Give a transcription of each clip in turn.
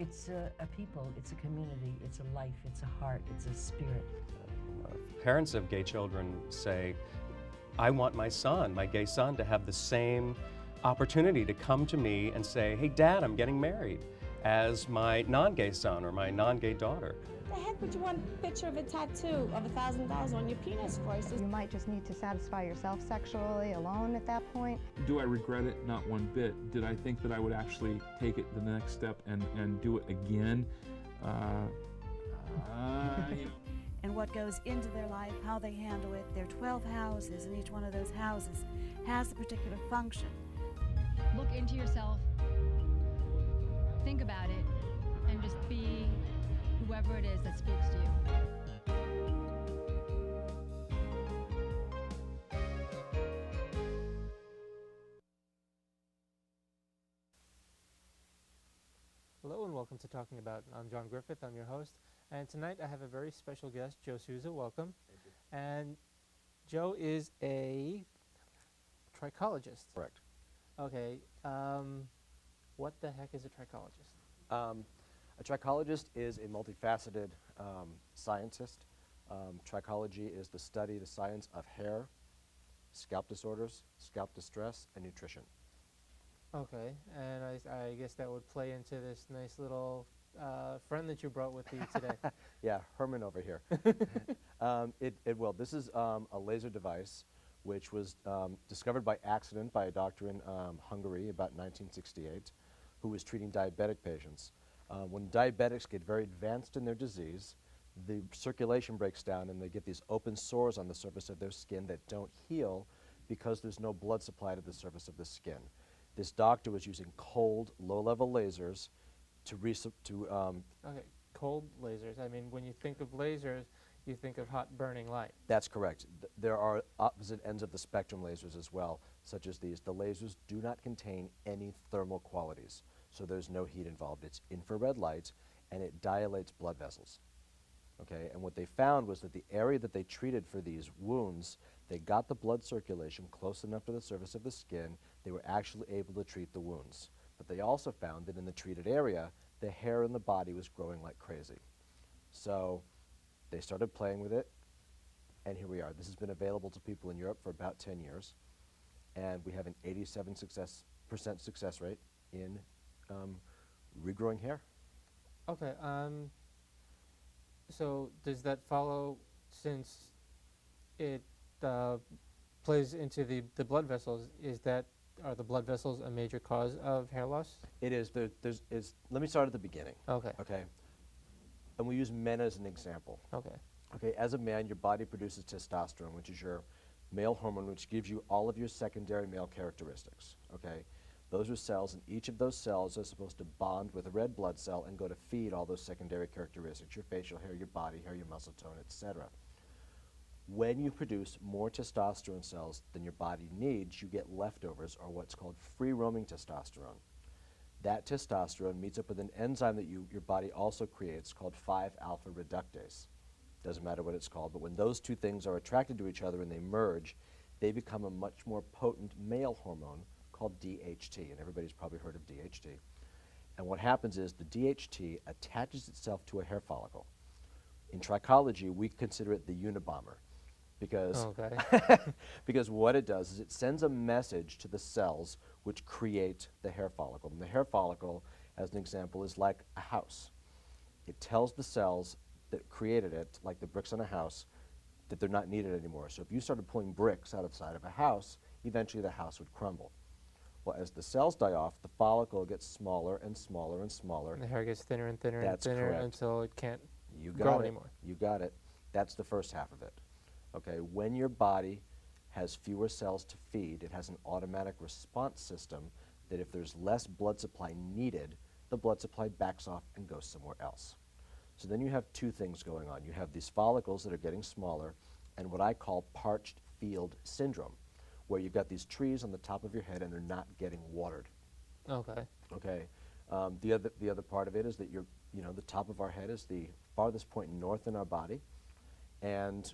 It's a people, it's a community, it's a life, it's a heart, it's a spirit. Parents of gay children say, I want my son, my gay son, to have the same opportunity to come to me and say, hey, Dad, I'm getting married, as my non-gay son or my non-gay daughter. The heck would you want a picture of a tattoo of $1,000 on your penis for? You might just need to satisfy yourself sexually alone at that point. Do I regret it? Not one bit. Did I think that I would actually take it the next step and do it again? And what goes into their life, how they handle it. There are 12 houses, and each one of those houses has a particular function. Look into yourself, think about it, and just be whoever it is that speaks to you. Hello and welcome to Talking About. I'm Jon Griffith, I'm your host, and tonight I have a very special guest, Joe Souza. Welcome. Thank you. And Joe is a trichologist. Correct. Okay, what the heck is a trichologist? A trichologist is a multifaceted scientist. Trichology is the study, the science of hair, scalp disorders, scalp distress, and nutrition. Okay, and I guess that would play into this nice little friend that you brought with you today. Yeah, Herman over here. It will. This is a laser device which was discovered by accident by a doctor in Hungary about 1968 who was treating diabetic patients. When diabetics get very advanced in their disease, the circulation breaks down and they get these open sores on the surface of their skin that don't heal because there's no blood supply to the surface of the skin. This doctor was using cold, low-level lasers to Okay, cold lasers. I mean, when you think of lasers, you think of hot burning light. That's correct. There are opposite ends of the spectrum lasers as well, such as these. The lasers do not contain any thermal qualities, so there's no heat involved. It's infrared light, and it dilates blood vessels. Okay, and what they found was that the area that they treated for these wounds, they got the blood circulation close enough to the surface of the skin, they were actually able to treat the wounds. But they also found that in the treated area, the hair in the body was growing like crazy. So they started playing with it, and here we are. This has been available to people in Europe for about 10 years, and we have an 87% success rate in regrowing hair. Okay, so does that follow, since it plays into the blood vessels, are the blood vessels a major cause of hair loss? It is. Let me start at the beginning. Okay. Okay. And we use men as an example. Okay. Okay, as a man, your body produces testosterone, which is your male hormone, which gives you all of your secondary male characteristics. Okay. Those are cells, and each of those cells are supposed to bond with a red blood cell and go to feed all those secondary characteristics, your facial hair, your body hair, your muscle tone, etc. When you produce more testosterone cells than your body needs, you get leftovers, or what's called free-roaming testosterone. That testosterone meets up with an enzyme that your body also creates called 5-alpha reductase. Doesn't matter what it's called, but when those two things are attracted to each other and they merge, they become a much more potent male hormone called DHT, and everybody's probably heard of DHT. And what happens is the DHT attaches itself to a hair follicle. In trichology, we consider it the Unabomber, because, because what it does is it sends a message to the cells which create the hair follicle. And the hair follicle, as an example, is like a house. It tells the cells that created it, like the bricks on a house, that they're not needed anymore. So if you started pulling bricks out of the side of a house, eventually the house would crumble. Well, as the cells die off, the follicle gets smaller and smaller and smaller. And the hair gets thinner and thinner That's and thinner correct. until it can't You grow got it. anymore. You got it. That's the first half of it. Okay, when your body has fewer cells to feed, it has an automatic response system that if there's less blood supply needed, the blood supply backs off and goes somewhere else. So then you have two things going on. You have these follicles that are getting smaller and what I call parched field syndrome, where you've got these trees on the top of your head and they're not getting watered. Okay. Okay. The other part of it is that the top of our head is the farthest point north in our body, and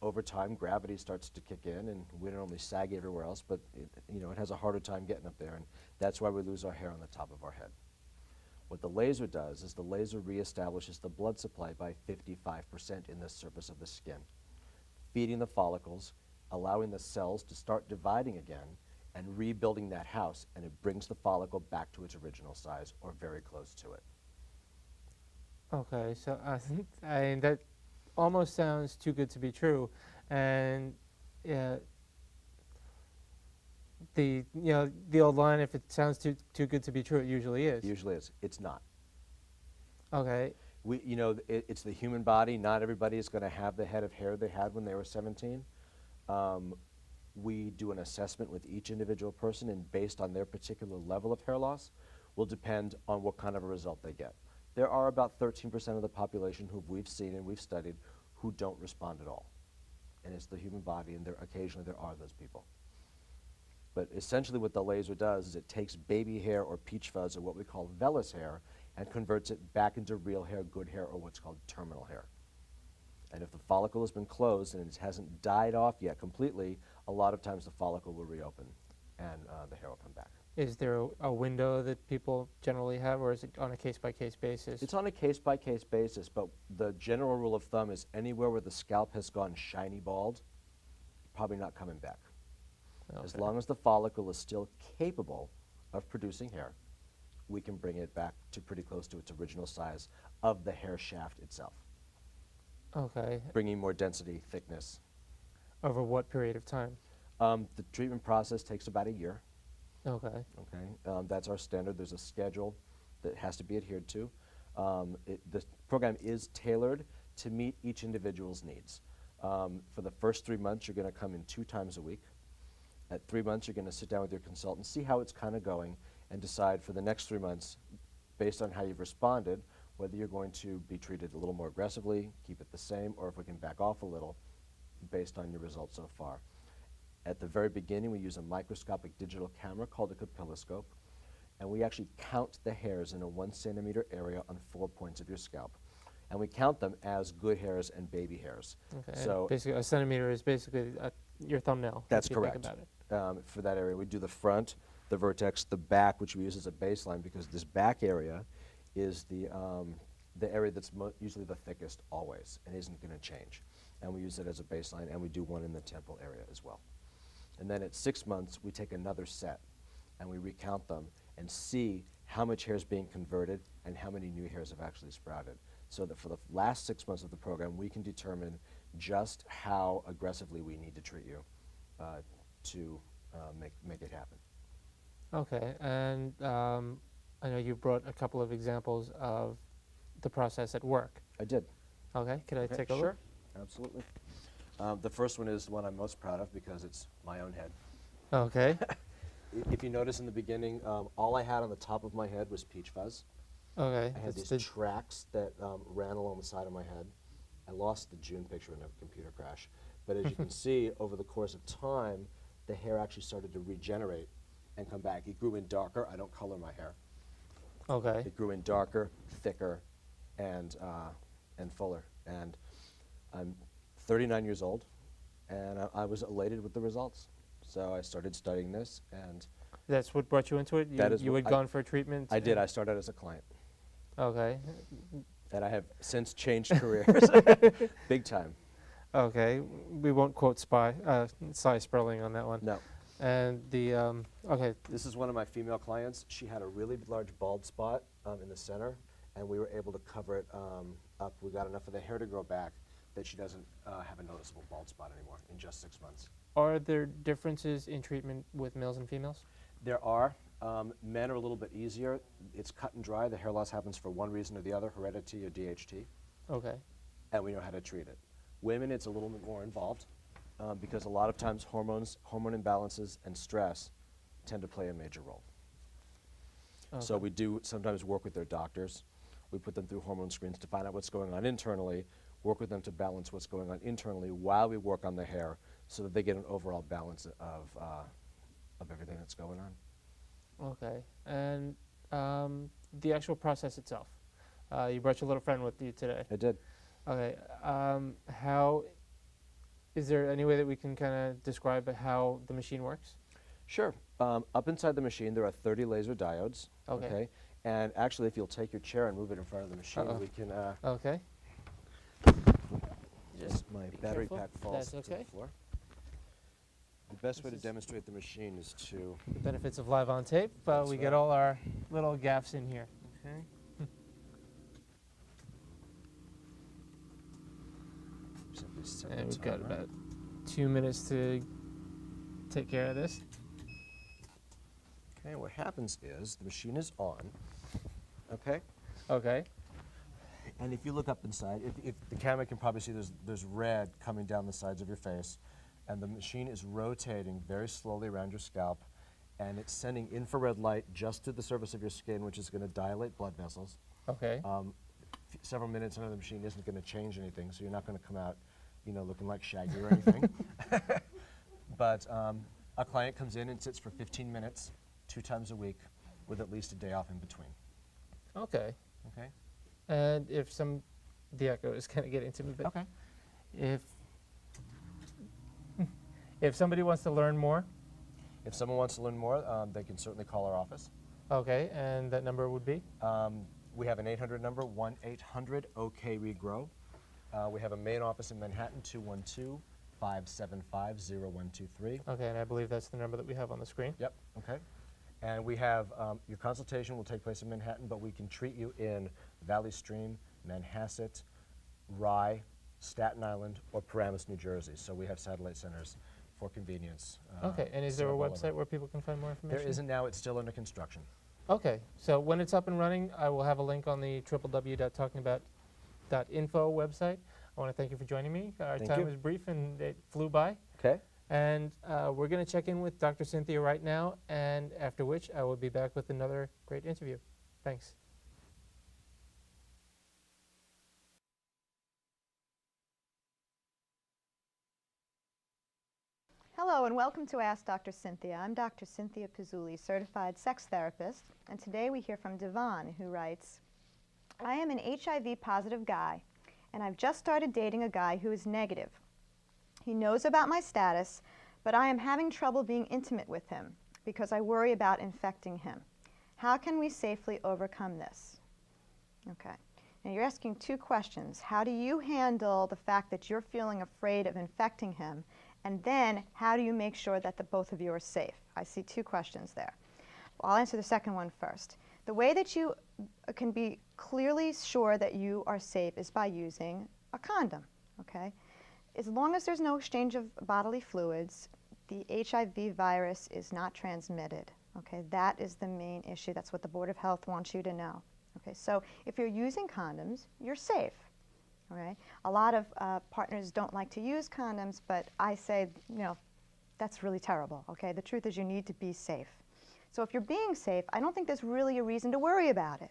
over time gravity starts to kick in, and we don't only sag everywhere else, but it has a harder time getting up there, and that's why we lose our hair on the top of our head. What the laser does is the laser reestablishes the blood supply by 55% in the surface of the skin, feeding the follicles, allowing the cells to start dividing again, and rebuilding that house, and it brings the follicle back to its original size or very close to it. Okay, so that almost sounds too good to be true, and the old line, if it sounds too good to be true, it usually is. It usually is. It's not. Okay. It's the human body. Not everybody is going to have the head of hair they had when they were 17. We do an assessment with each individual person, and based on their particular level of hair loss will depend on what kind of a result they get. There are about 13% of the population who we've seen and we've studied who don't respond at all. And it's the human body, and occasionally there are those people. But essentially what the laser does is it takes baby hair or peach fuzz, or what we call vellus hair, and converts it back into real hair, good hair, or what's called terminal hair. And if the follicle has been closed and it hasn't died off yet completely, a lot of times the follicle will reopen and the hair will come back. Is there a window that people generally have, or is it on a case-by-case basis? It's on a case-by-case basis, but the general rule of thumb is anywhere where the scalp has gone shiny bald, probably not coming back. Okay. As long as the follicle is still capable of producing hair, we can bring it back to pretty close to its original size of the hair shaft itself. Okay. Bringing more density, thickness. Over what period of time? The treatment process takes about a year. Okay. Okay. That's our standard. There's a schedule that has to be adhered to. The program is tailored to meet each individual's needs. For the first 3 months, you're going to come in 2 times a week. At 3 months, you're going to sit down with your consultant, see how it's kind of going, and decide for the next 3 months, based on how you've responded, whether you're going to be treated a little more aggressively, keep it the same, or if we can back off a little based on your results so far. At the very beginning, we use a microscopic digital camera called a capilloscope, and we actually count the hairs in a 1 centimeter area on 4 points of your scalp. And we count them as good hairs and baby hairs. Okay. So basically, a centimeter is basically your thumbnail. That's if you correct. Think about it. For that area, we do the front, the vertex, the back, which we use as a baseline, because this back area is the area that's usually the thickest always and isn't going to change. And we use it as a baseline, and we do one in the temple area as well. And then at 6 months, we take another set, and we recount them and see how much hair is being converted and how many new hairs have actually sprouted. So that for the last 6 months of the program, we can determine just how aggressively we need to treat you to make it happen. Okay, and I know you brought a couple of examples of the process at work. I did. Okay, could I take a look? Sure, absolutely. The first one is the one I'm most proud of because it's my own head. Okay. If you notice in the beginning, all I had on the top of my head was peach fuzz. Okay. I had these tracks that ran along the side of my head. I lost the June picture in a computer crash. But as you can see, over the course of time, the hair actually started to regenerate and come back. It grew in darker. I don't color my hair. Okay. It grew in darker, thicker, and fuller. And I'm 39 years old, and I was elated with the results. So I started studying this, and that's what brought you into it? You had gone for treatment? I did. I started as a client. Okay. And I have since changed careers, big time. Okay. We won't quote Cy Sperling on that one. No. And the, okay. This is one of my female clients. She had a really large bald spot in the center, and we were able to cover it up. We got enough of the hair to grow back that she doesn't have a noticeable bald spot anymore in just 6 months. Are there differences in treatment with males and females? There are. Men are a little bit easier. It's cut and dry. The hair loss happens for one reason or the other, heredity or DHT. Okay. And we know how to treat it. Women, it's a little bit more involved because a lot of times hormone imbalances and stress tend to play a major role. Okay. So we do sometimes work with their doctors. We put them through hormone screens to find out what's going on internally, work with them to balance what's going on internally while we work on the hair so that they get an overall balance of everything that's going on. Okay. And the actual process itself. You brought your little friend with you today. I did. Okay. Is there any way that we can kind of describe how the machine works? Sure. Up inside the machine, there are 30 laser diodes. Okay. And actually, if you'll take your chair and move it in front of the machine, we can. Okay. Just my battery careful. pack falls That's to okay. the floor. The best way to demonstrate the machine is to. The benefits of live on tape. We get all our little gaffs in here. Okay. Simply set And the we've got timer. about 2 minutes to take care of this. Okay, what happens is the machine is on. Okay. Okay. And if you look up inside, if the camera can probably see there's red coming down the sides of your face, and the machine is rotating very slowly around your scalp, and it's sending infrared light just to the surface of your skin, which is going to dilate blood vessels. Okay. Several minutes under the machine isn't going to change anything, so you're not going to come out, looking like Shaggy or anything. But a client comes in and sits for 15 minutes, 2 times a week, with at least a day off in between. Okay. Okay. And the echo is kind of getting to me, but Okay. If somebody wants to learn more, If someone wants to learn more, they can certainly call our office. okay, and that number would be? We have an 800 number, 1-800-OK-REGROW. We have a main office in Manhattan, 212-575-0123. Okay, and I believe that's the number that we have on the screen. Yep, okay. And we have, your consultation will take place in Manhattan, but we can treat you in Valley Stream, Manhasset, Rye, Staten Island, or Paramus, New Jersey. So we have satellite centers for convenience. Okay, and is there a all over. website where people can find more information? There isn't now, it's still under construction. Okay, so when it's up and running, I will have a link on the www.talkingabout.info website. I want to thank you for joining me. Our Thank time you. was brief and it flew by. Okay. And we're going to check in with Dr. Cynthia right now, and after which I will be back with another great interview. Thanks. Hello and welcome to Ask Dr. Cynthia. I'm Dr. Cynthia Pizzulli, certified sex therapist, and today we hear from Devon, who writes, I am an HIV positive guy, and I've just started dating a guy who is negative. He knows about my status, but I am having trouble being intimate with him because I worry about infecting him. How can we safely overcome this? Okay. Now you're asking 2 questions. How do you handle the fact that you're feeling afraid of infecting him? And then, how do you make sure that the both of you are safe? I see 2 questions there. Well, I'll answer the second one first. The way that you can be clearly sure that you are safe is by using a condom, okay? As long as there's no exchange of bodily fluids, the HIV virus is not transmitted, okay? That is the main issue. That's what the Board of Health wants you to know, okay? So if you're using condoms, you're safe. All right. A lot of partners don't like to use condoms, but I say, that's really terrible, okay? The truth is you need to be safe. So if you're being safe, I don't think there's really a reason to worry about it.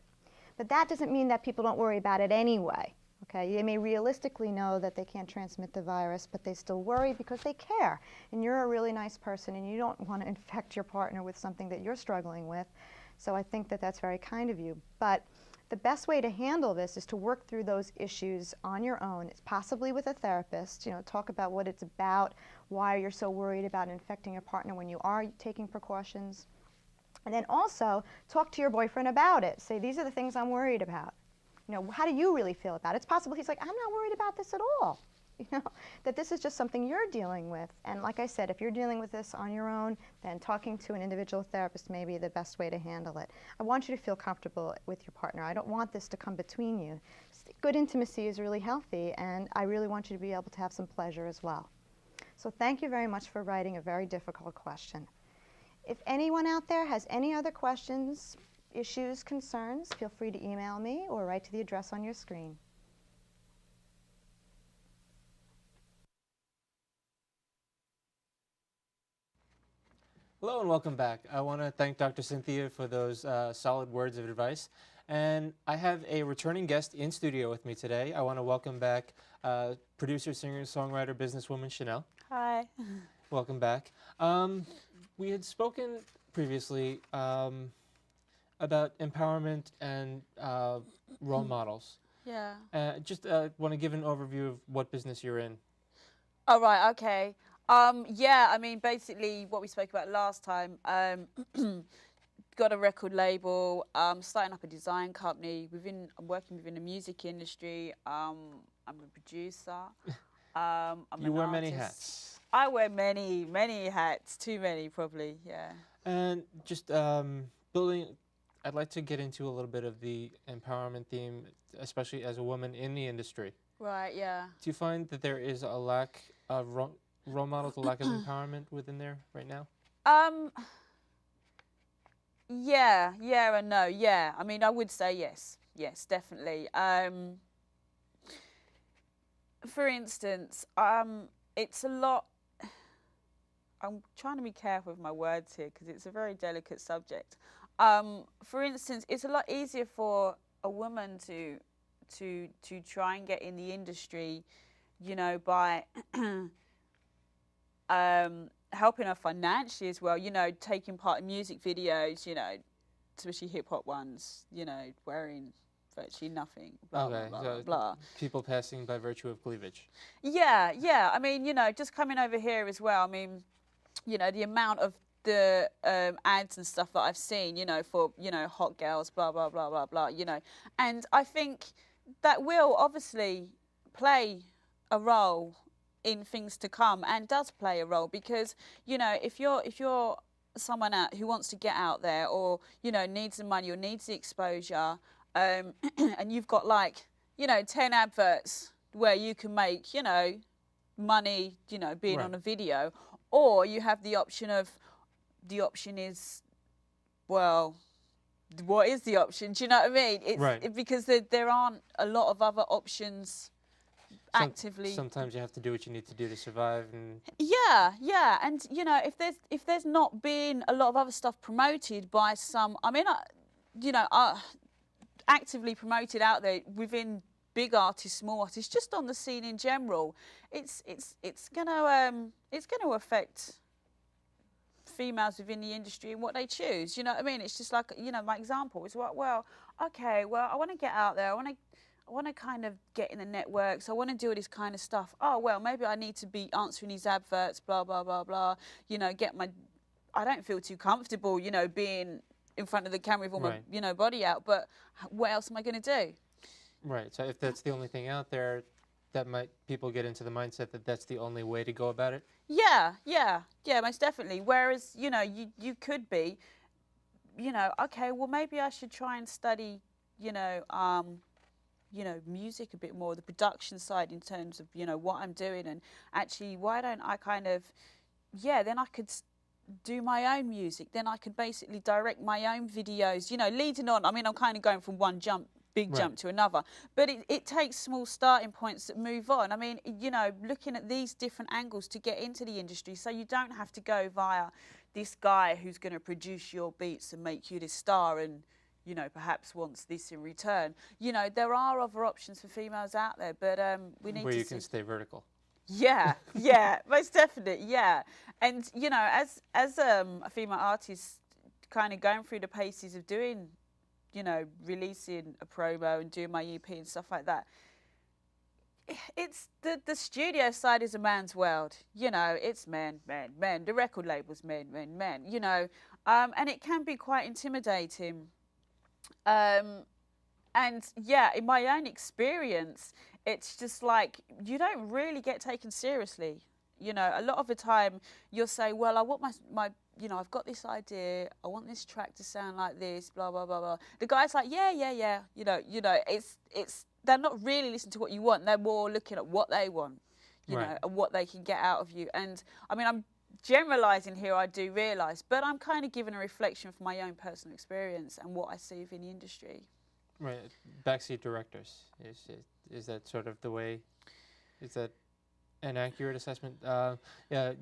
But that doesn't mean that people don't worry about it anyway, okay? They may realistically know that they can't transmit the virus, but they still worry because they care. And you're a really nice person, and you don't want to infect your partner with something that you're struggling with. So I think that that's very kind of you. But the best way to handle this is to work through those issues on your own, possibly with a therapist. Talk about what it's about, why you're so worried about infecting your partner when you are taking precautions. And then also talk to your boyfriend about it. Say, these are the things I'm worried about. How do you really feel about it? It's possible he's like, I'm not worried about this at all. That this is just something you're dealing with. And like I said, if you're dealing with this on your own, then talking to an individual therapist may be the best way to handle it. I want you to feel comfortable with your partner. I don't want this to come between you. Good intimacy is really healthy, and I really want you to be able to have some pleasure as well. So thank you very much for writing a very difficult question. If anyone out there has any other questions, issues, concerns, feel free to email me or write to the address on your screen. Hello and welcome back. I want to thank Dr. Cynthia for those solid words of advice. And I have a returning guest in studio with me today. I want to welcome back producer, singer, songwriter, businesswoman Shanel. Hi. Welcome back. We had spoken previously about empowerment and role models. Yeah. Just want to give an overview of what business you're in. Oh, right, okay. Yeah, I mean, basically what we spoke about last time, got a record label, starting up a design company. I'm working within the music industry. I'm a producer. You wear many hats. I wear many hats. Too many, probably. Yeah. And just building, I'd like to get into a little bit of the empowerment theme, especially as a woman in the industry. Right. Yeah. Do you find that there is a lack of role models, a lack of empowerment within there right now? Yeah and no. Yeah, I mean, I would say yes, definitely. For instance, it's a lot. I'm trying to be careful with my words here because it's a very delicate subject. For instance, it's a lot easier for a woman to try and get in the industry, you know, by helping her financially as well, you know, taking part in music videos, you know, especially hip-hop ones, you know, wearing virtually nothing, blah, Okay, blah, so blah, blah. people passing by virtue of cleavage. Yeah, I mean, you know, just coming over here as well, I mean, you know, the amount of the ads and stuff that I've seen, you know, for, you know, hot girls, blah, blah, blah, blah, blah, you know, and I think that will obviously play a role in things to come, and does play a role, because, you know, if you're someone out who wants to get out there, or, you know, needs the money or needs the exposure, and you've got, like, you know, 10 adverts where you can make, you know, money, you know, being on a video, or you have the option is, well, what is the option? Do you know what I mean? It's because there aren't a lot of other options actively. Sometimes you have to do what you need to do to survive. And yeah, and you know, if there's not been a lot of other stuff promoted by some, I mean, you know, actively promoted out there within big artists, small artists, just on the scene in general, it's gonna affect females within the industry and what they choose. You know what I mean? It's just like, you know, my example is, well, okay, well, I want to get out there. I want to kind of get in the networks. I want to do all this kind of stuff. Oh, well, maybe I need to be answering these adverts, blah, blah, blah, blah. You know, I don't feel too comfortable, you know, being in front of the camera with all my, you know, body out. But what else am I going to do? Right. So if that's the only thing out there, people get into the mindset that that's the only way to go about it? Yeah, most definitely. Whereas, you know, you could be, you know, okay, well, maybe I should try and study, you know, music a bit more, the production side in terms of, you know, what I'm doing. And actually, why don't I kind of, then I could do my own music. Then I could basically direct my own videos, you know, leading on. I mean, I'm kind of going from one big jump to another. But it takes small starting points that move on. I mean, you know, looking at these different angles to get into the industry, so you don't have to go via this guy who's going to produce your beats and make you this star and, you know, perhaps wants this in return. You know, there are other options for females out there, but we need to where you can stay vertical. Yeah, most definitely, yeah. And, you know, as a female artist, kind of going through the paces of doing, you know, releasing a promo and doing my EP and stuff like that, it's the studio side is a man's world. You know, it's men. The record label's men. You know, and it can be quite intimidating. And yeah, in my own experience, it's just like you don't really get taken seriously. You know, a lot of the time you'll say, well, I want my you know, I've got this idea, I want this track to sound like this, blah, blah, blah, blah. The guy's like, yeah. You know, it's they're not really listening to what you want. They're more looking at what they want, you know, and what they can get out of you. And I mean, I'm generalising here, I do realise, but I'm kind of giving a reflection from my own personal experience and what I see within the industry. Right, backseat directors, is that sort of the way, is that an accurate assessment? Yeah,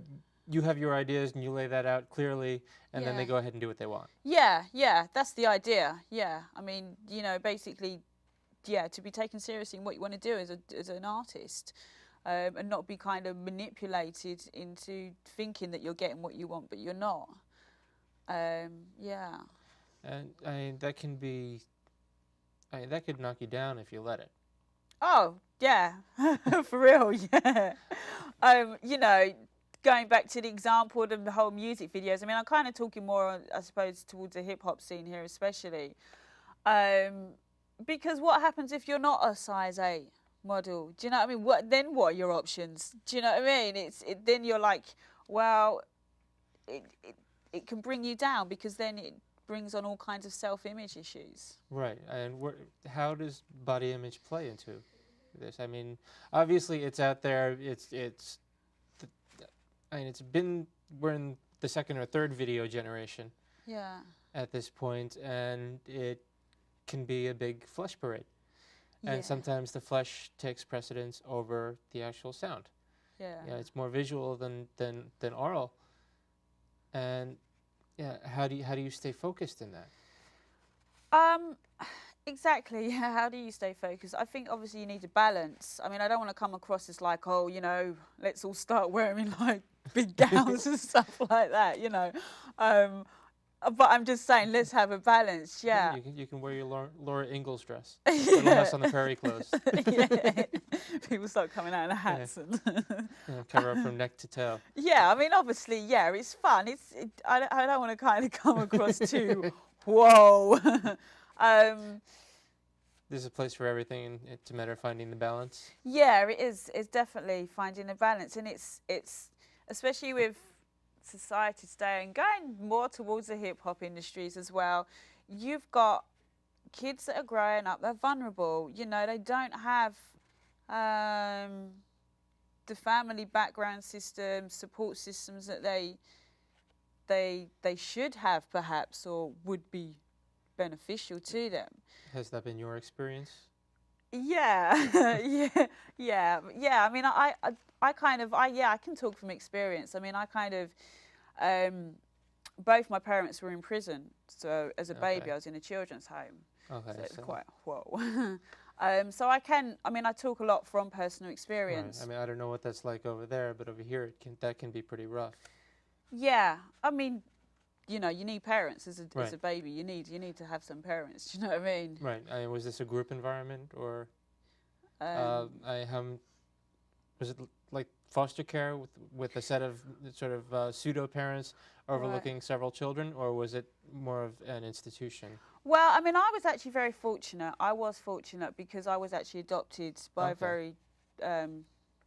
you have your ideas and you lay that out clearly, and then they go ahead and do what they want. Yeah, that's the idea. Yeah, I mean, you know, basically, to be taken seriously in what you want to do as an artist, and not be kind of manipulated into thinking that you're getting what you want, but you're not. Yeah. And I mean, that could knock you down if you let it. Oh, yeah, for real, yeah. You know, going back to the example of the whole music videos, I mean, I'm kind of talking more, I suppose, towards the hip-hop scene here especially. Because what happens if you're not a size 8 model? Do you know what I mean? Then what are your options? Do you know what I mean? Then you're like, well, it can bring you down, because then it brings on all kinds of self-image issues. Right, and how does body image play into this? I mean, obviously it's out there. We're in the second or third video generation. Yeah. At this point, and it can be a big flesh parade. And sometimes the flesh takes precedence over the actual sound. Yeah. Yeah, it's more visual than oral. And yeah, how do you stay focused in that? Exactly. Yeah. How do you stay focused? I think obviously you need a balance. I mean, I don't want to come across as like, oh, you know, let's all start wearing like big gowns and stuff like that, you know. But I'm just saying, let's have a balance. Yeah. You can wear your Laura Ingalls dress. Little House on the Prairie clothes. Yeah. People start coming out in their hats and cover up from neck to toe. Yeah. I mean, obviously, yeah, it's fun. I don't want to kind of come across too whoa. There's a place for everything, and it's a matter of finding the balance. Yeah, it is. It's definitely finding a balance, and it's especially with society today and going more towards the hip-hop industries as well. You've got kids that are growing up, they're vulnerable. You know, they don't have the family background systems, support systems that they should have, perhaps, or would be beneficial to them. Has that been your experience? Yeah, yeah. I mean, I can talk from experience. I mean, I kind of, both my parents were in prison. So as a baby, I was in a children's home. Okay. So it's quite, whoa. So I talk a lot from personal experience. Right. I mean, I don't know what that's like over there, but over here, that can be pretty rough. Yeah. I mean, you know, you need parents as a baby. You need to have some parents. Do you know what I mean? Right. I mean, was this a group environment, or was it like foster care with a set of sort of pseudo parents overlooking several children, or was it more of an institution? Well, I mean, I was actually very fortunate. I was fortunate because I was actually adopted by a very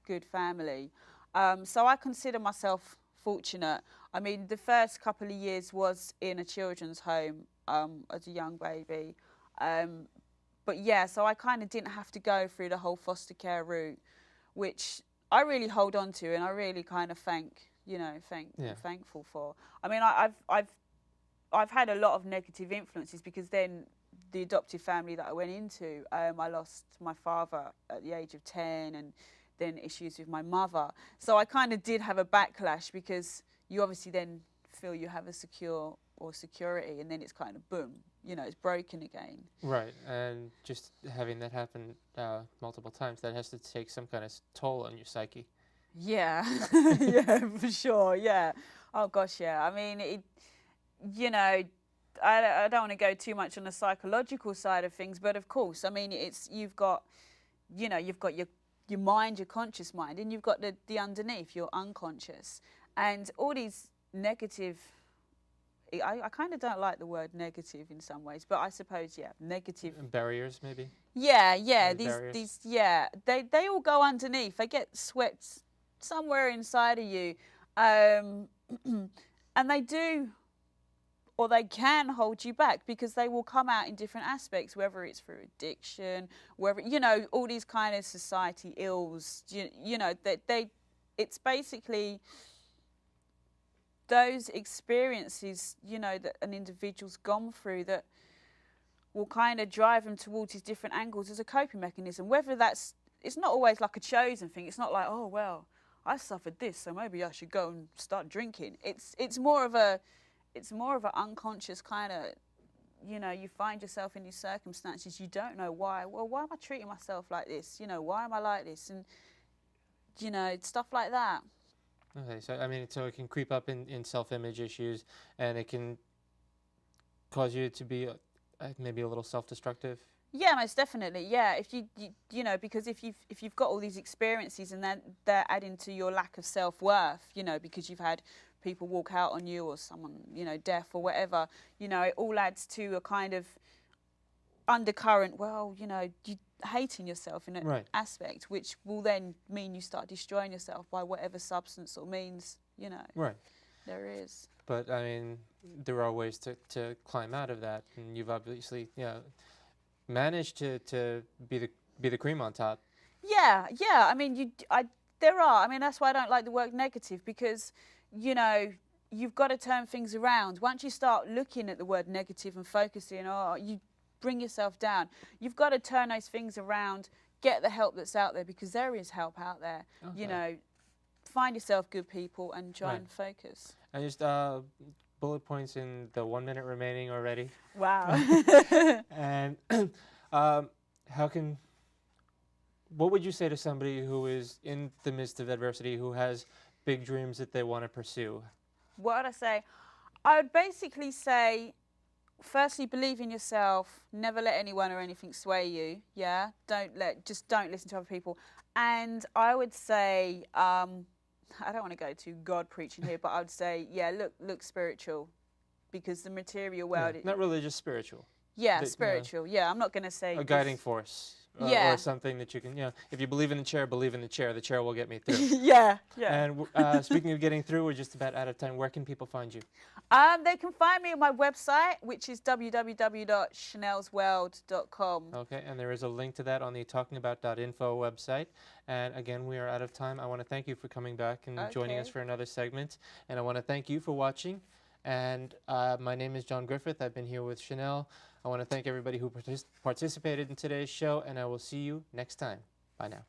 good family. So I consider myself fortunate. I mean, the first couple of years was in a children's home as a young baby. But yeah, so I kind of didn't have to go through the whole foster care route, which I really hold on to, and I really kind of thankful for. I mean, I've had a lot of negative influences, because then the adoptive family that I went into, I lost my father at the age of 10, and then issues with my mother. So I kind of did have a backlash, because you obviously then feel you have a security, and then it's kind of boom, you know, it's broken again. Right, and just having that happen multiple times, that has to take some kind of toll on your psyche. Yeah, yeah, for sure, yeah. Oh gosh, yeah. I mean, you know, I don't want to go too much on the psychological side of things, but of course, I mean, you've got your mind, your conscious mind, and you've got the underneath, your unconscious, and all these negative. I kind of don't like the word negative in some ways, but I suppose negative barriers maybe. Yeah. These they all go underneath. They get swept somewhere inside of you, and they do. Or they can hold you back, because they will come out in different aspects, whether it's through addiction, whether, you know, all these kind of society ills, you know, it's basically those experiences, you know, that an individual's gone through that will kind of drive them towards these different angles as a coping mechanism. Whether it's not always like a chosen thing. It's not like, oh, well, I suffered this, so maybe I should go and start drinking. It's more of an unconscious kind of, you know, you find yourself in these circumstances, you don't know why. Well, why am I treating myself like this? You know, why am I like this? And, you know, stuff like that. Okay, so, I mean, so it can creep up in self-image issues, and it can cause you to be maybe a little self-destructive? Yeah, most definitely. Yeah, if you know, because if you've got all these experiences and then they're adding to your lack of self-worth, you know, because you've had people walk out on you or someone, you know, deaf or whatever, you know, it all adds to a kind of undercurrent. Well, you know, you hating yourself in an aspect, which will then mean you start destroying yourself by whatever substance or means, you know, there is. But I mean, there are ways to climb out of that, and you've obviously, managed to be the cream on top. Yeah. I mean, there are. I mean, that's why I don't like the word negative, because, you know, you've got to turn things around. Once you start looking at the word negative and focusing, you bring yourself down. You've got to turn those things around, get the help that's out there, because there is help out there. You know, find yourself good people and try and focus. And just bullet points in the 1 minute remaining already. Wow. And what would you say to somebody who is in the midst of adversity, who has big dreams that they want to pursue? What would I say? I would basically say, firstly, believe in yourself. Never let anyone or anything sway you. Yeah, just don't listen to other people. And I would say, I don't want to go too God preaching here, but I would say, look spiritual, because the material world. Not religious, spiritual. Yeah, spiritual. Yeah, I'm not going to say a guiding force. Or something that you can, if you believe in the chair, believe in the chair. The chair will get me through. Yeah. And speaking of getting through, we're just about out of time. Where can people find you? They can find me on my website, which is www.shanelsworld.com. Okay, and there is a link to that on the talkingabout.info website. And again, we are out of time. I want to thank you for coming back and joining us for another segment. And I want to thank you for watching. And my name is Jon Griffith. I've been here with Shanel. I want to thank everybody who participated in today's show, and I will see you next time. Bye now.